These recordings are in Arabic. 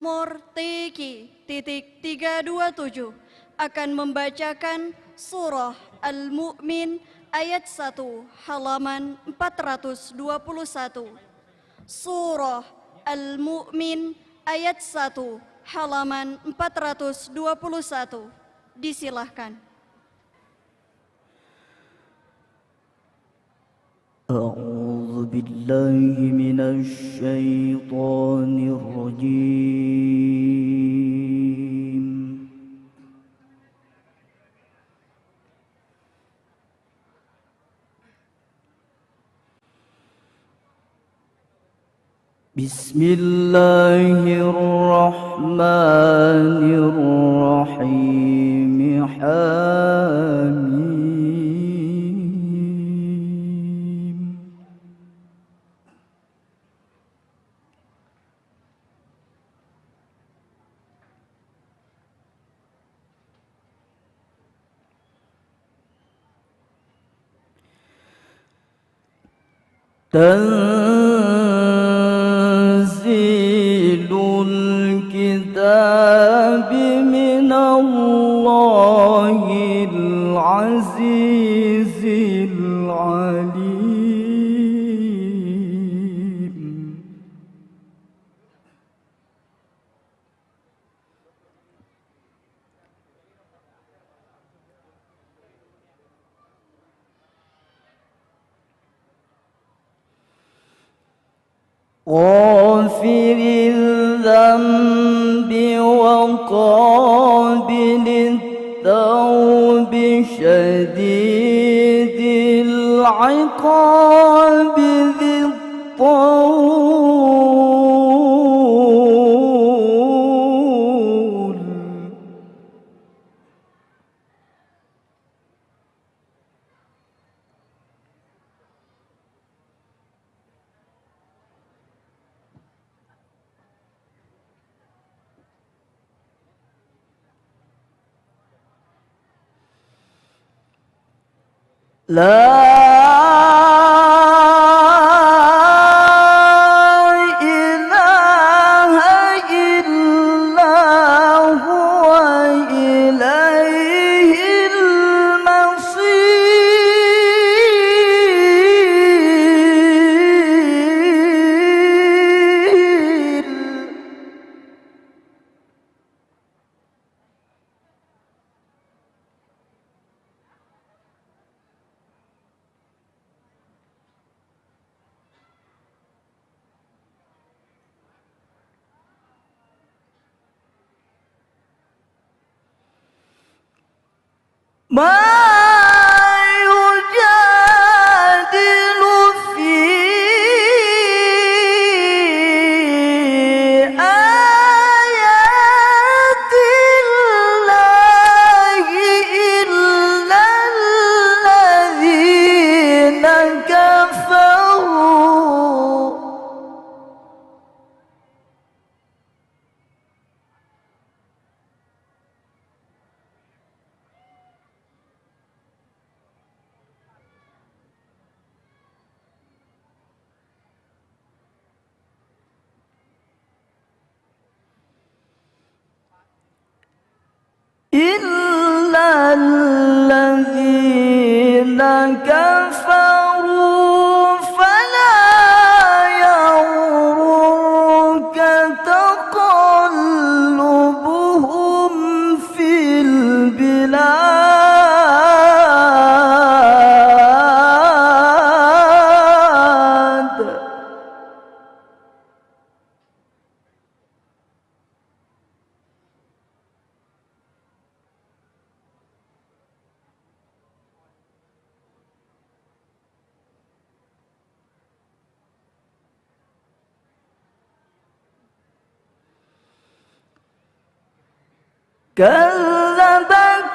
nomor TQ.327 akan membacakan surah Al-Mu'min ayat 1 halaman 421. Surah Al-Mu'min ayat 1 halaman 421. Disilahkan. أعوذ بالله من الشيطان الرجيم. بسم الله الرحمن الرحيم. حميم. تنزيل الكتاب من الله العزيز العليم. غافر الذنب وقابل التوب شديد العقاب ذي الطول. لا إله إلا هو إليه المصير. ما يجادل في آيات الله إلا الذين كفروا. إلا الذين كفروا فلا يغرك تقلبهم في البلاد. كذبت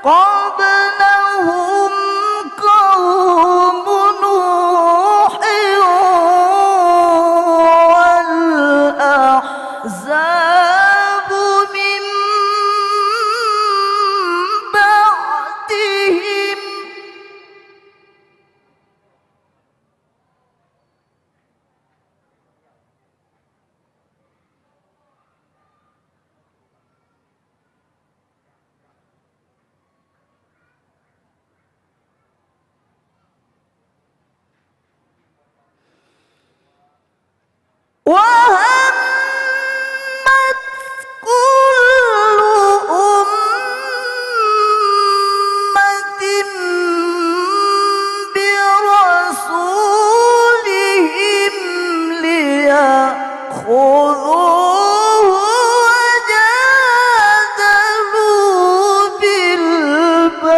قبلهم قوم نوح والأحزاب من بعدهم. وهمت كل أمة برسولهم ليأخذوه وجادلوا بالباطل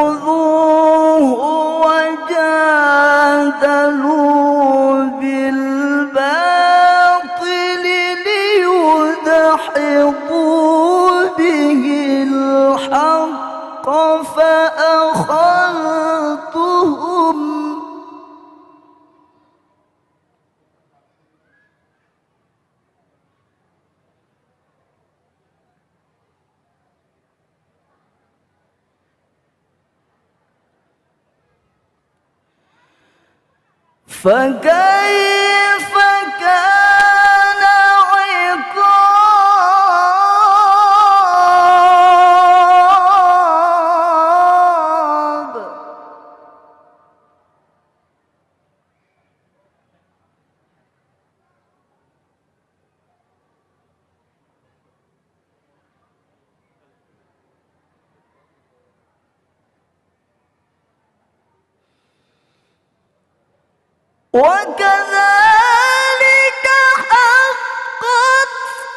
ليأخذوه وجادلوا بالباطل ليدحضوا به الحق فأخذتهم فكيف كان عقاب وكذلك حقت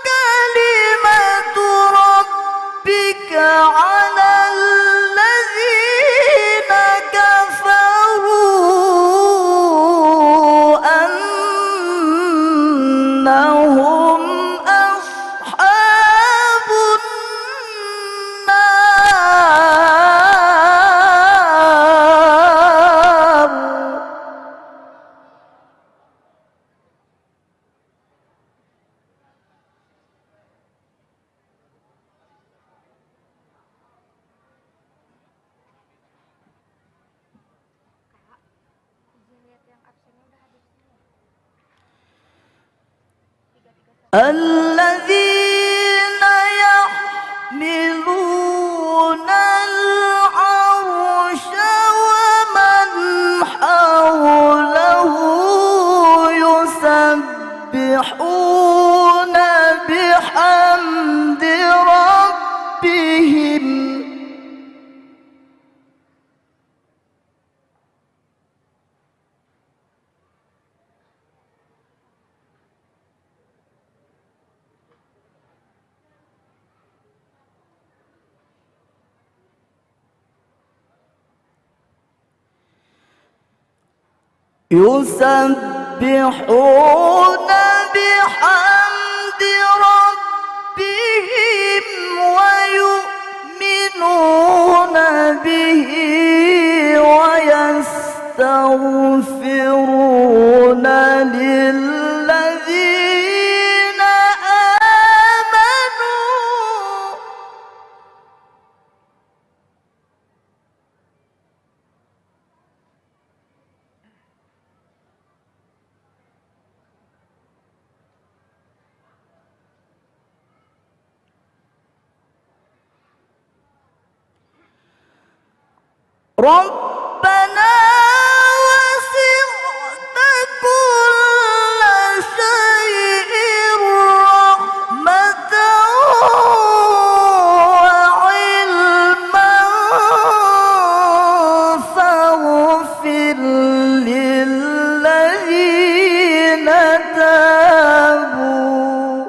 كلمة ربك على الذين كفروا أنهم أصحاب النار الذين يحملون العرش ومن حوله يسبحون بحمد ربهم يسبحون بحمد ربهم ويؤمنون به ويستغفرون للذين آمنوا ربنا وسعت كل شيء رحمة وعلما فاغفر للذين تابوا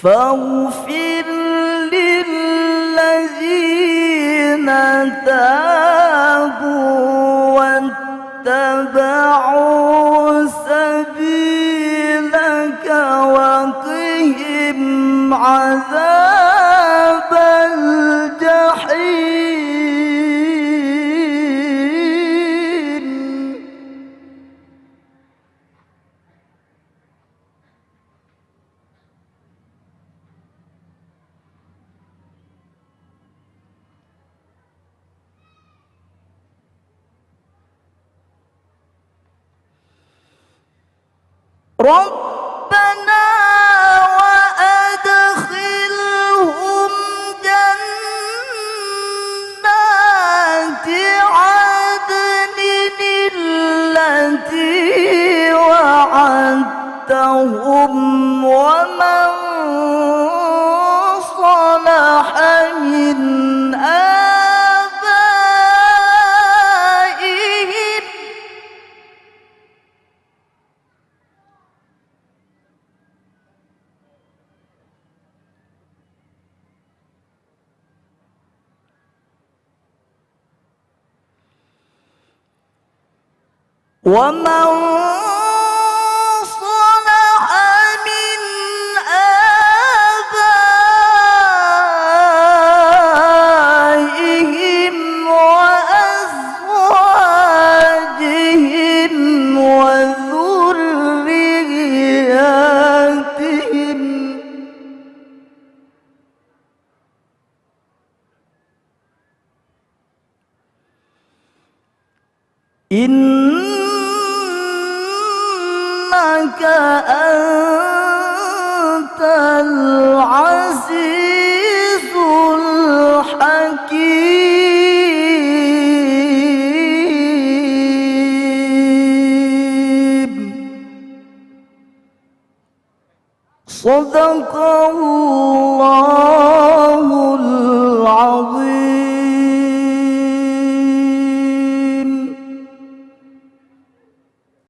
فاغفر للذين تابوا واتبعوا سبيلك وقهم عذاب الجحيم ربنا وأدخلهم جنات عدن التي وعدتهم ومن صلح من آبائهم ومن صلح من آبائهم وأزواجهم وذرياتهم إنك أنت العزيز الحكيم صدق الله